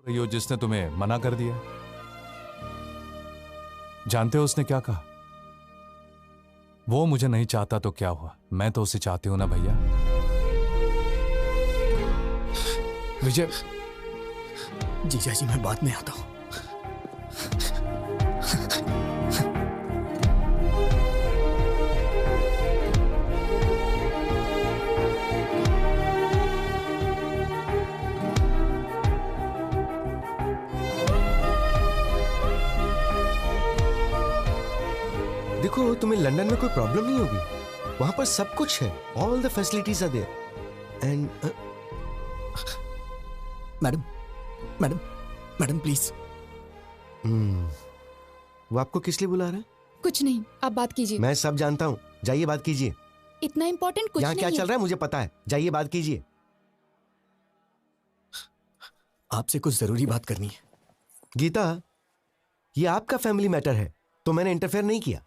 रही हो जिसने तुम्हें मना कर दिया। जानते हो उसने क्या कहा? वो मुझे नहीं चाहता तो क्या हुआ, मैं तो उसे चाहती हूं ना भैया। विजय, जीजा जी मैं बाद में आता हूं। देखो, तुम्हें लंदन में कोई प्रॉब्लम नहीं होगी, वहां पर सब कुछ है, all the facilities are there and madam madam madam please. वो आपको किस लिए बुला रहा है? कुछ नहीं, आप बात कीजिए। मैं सब जानता हूँ, जाइए बात कीजिए। इतना इम्पोर्टेंट कुछ यहाँ नहीं क्या है। चल रहा है मुझे पता है, जाइए बात कीजिए। आपसे कुछ जरूरी बात करनी है। गीता, ये आपका फैमिली मैटर है तो मैंने इंटरफेयर नहीं किया,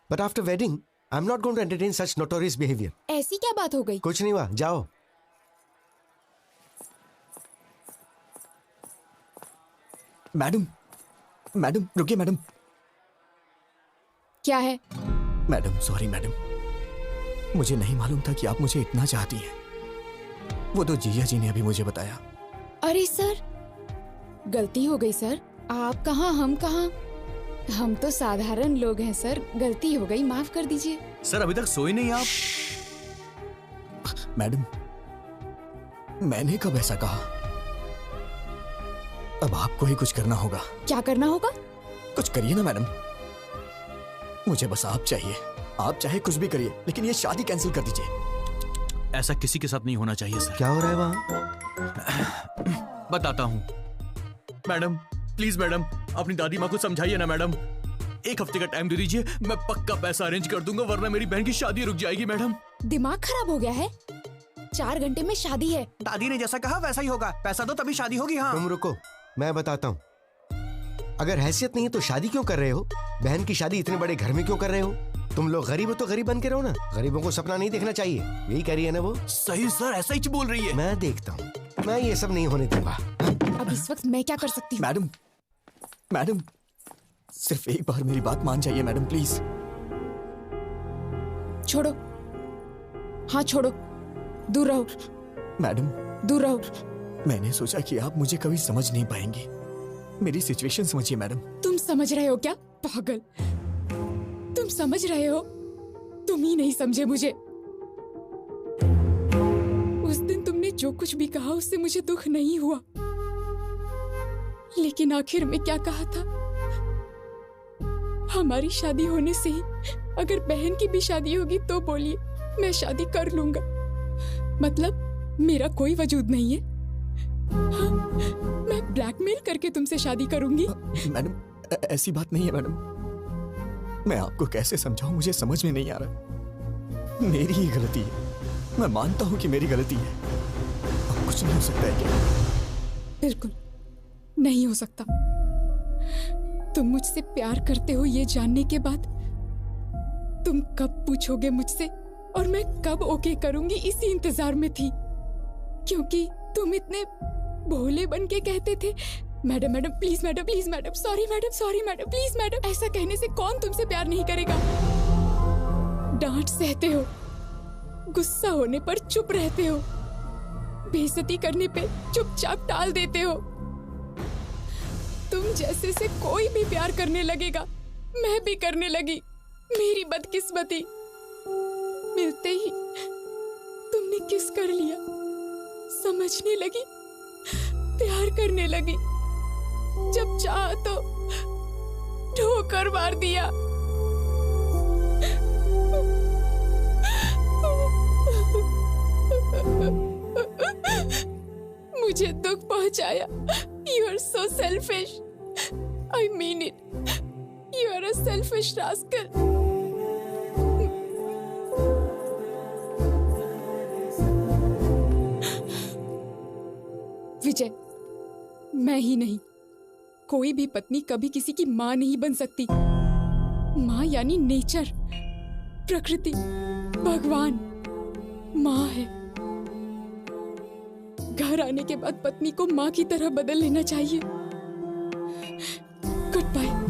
but after wedding I am not going to entertain such notorious behaviour. ऐसी क्या बात हो गई? कुछ नहीं हुआ, जाओ। मैडम मैडम रुकिए मैडम। क्या है? मैडम सॉरी मैडम, मुझे नहीं मालूम था कि आप मुझे इतना चाहती हैं। वो तो जीजा जी ने अभी मुझे बताया। अरे सर, गलती हो गई सर। आप कहाँ, हम कहाँ, हम तो साधारण लोग हैं सर। गलती हो गई, माफ कर दीजिए। सर अभी तक सोए नहीं आप? मैडम मैंने कब ऐसा कहा? अब आपको ही कुछ करना होगा। क्या करना होगा? कुछ करिए ना मैडम, मुझे बस आप चाहिए। आप चाहे कुछ भी करिए, लेकिन ये शादी कैंसिल कर दीजिए। ऐसा किसी के साथ नहीं होना चाहिए सर। क्या हो रहा है वहां? बताता हूँ। मैडम प्लीज मैडम, अपनी दादी माँ को समझाइए ना मैडम। 1 हफ्ते का टाइम दे दीजिए, मैं पक्का पैसा अरेंज कर दूंगा, वरना मेरी बहन की शादी रुक जाएगी मैडम। दिमाग खराब हो गया है? 4 घंटे में शादी है। दादी ने जैसा कहा वैसा ही होगा। पैसा दो तभी शादी होगी। हाँ तुम रुको, मैं बताता हूँ। अगर हैसियत नहीं है तो शादी क्यों कर रहे हो? बहन की शादी इतने बड़े घर में क्यों कर रहे हो? तुम लोग गरीब हो तो गरीब बन के रहो ना। गरीबों को सपना नहीं देखना चाहिए, यही कह रही है ना वो। सही सर, ऐसा ही बोल रही है। मैं देखता हूँ, मैं ये सब नहीं होने दूंगा। अब इस वक्त मैं क्या कर सकती हूँ? मैडम मैडम सिर्फ एक बार मेरी बात मान जाइए मैडम प्लीज। छोड़ो, हाँ छोड़ो, दूर रहो मैडम। दूर रहो। मैंने सोचा कि आप मुझे कभी समझ नहीं पाएंगी। मेरी सिचुएशन समझिए मैडम। तुम समझ रहे हो क्या पागल? तुम समझ रहे हो? तुम ही नहीं समझे मुझे। उस दिन तुमने जो कुछ भी कहा उससे मुझे दुख नहीं हुआ, लेकिन आखिर में क्या कहा था? हमारी शादी होने से ही अगर बहन की भी शादी होगी तो बोलिए, मैं शादी कर लूंगा। मतलब मेरा कोई वजूद नहीं है? हाँ, मैं ब्लैकमेल करके तुमसे शादी करूंगी? मैडम ऐसी बात नहीं है मैडम। मैं आपको कैसे समझाऊं, मुझे समझ में नहीं आ रहा। मेरी ही गलती है, मैं मानता हूं कि मेरी गलती है। अब कुछ नहीं हो सकता है क्या? बिल्कुल नहीं हो सकता। तुम मुझसे प्यार करते हो ये जानने के बाद तुम कब पूछोगे मुझसे और मैं कब ओके करूंगी, इसी इंतजार में थी। क्योंकि तुम इतने भोले बन के कहते थे, madam madam please madam, please madam, sorry madam, please madam. ऐसा कहने से कौन तुमसे प्यार नहीं करेगा? डांट सहते हो, गुस्सा होने पर चुप रहते हो, बेइज्जती करने पे चुपचाप टाल देते हो। तुम जैसे से कोई भी प्यार करने लगेगा, मैं भी करने लगी। मेरी बदकिस्मती, मिलते ही तुमने किस कर लिया, समझने लगी, प्यार करने लगी। जब चाहा तो ठोकर मार दिया। मुझे दुख पहुंचाया। You are so selfish. I mean it. You are a selfish rascal. विजय, मैं ही नहीं, कोई भी पत्नी कभी किसी की माँ नहीं बन सकती। माँ यानी नेचर, प्रकृति, भगवान। माँ है, घर आने के बाद पत्नी को माँ की तरह बदल लेना चाहिए। Good bye.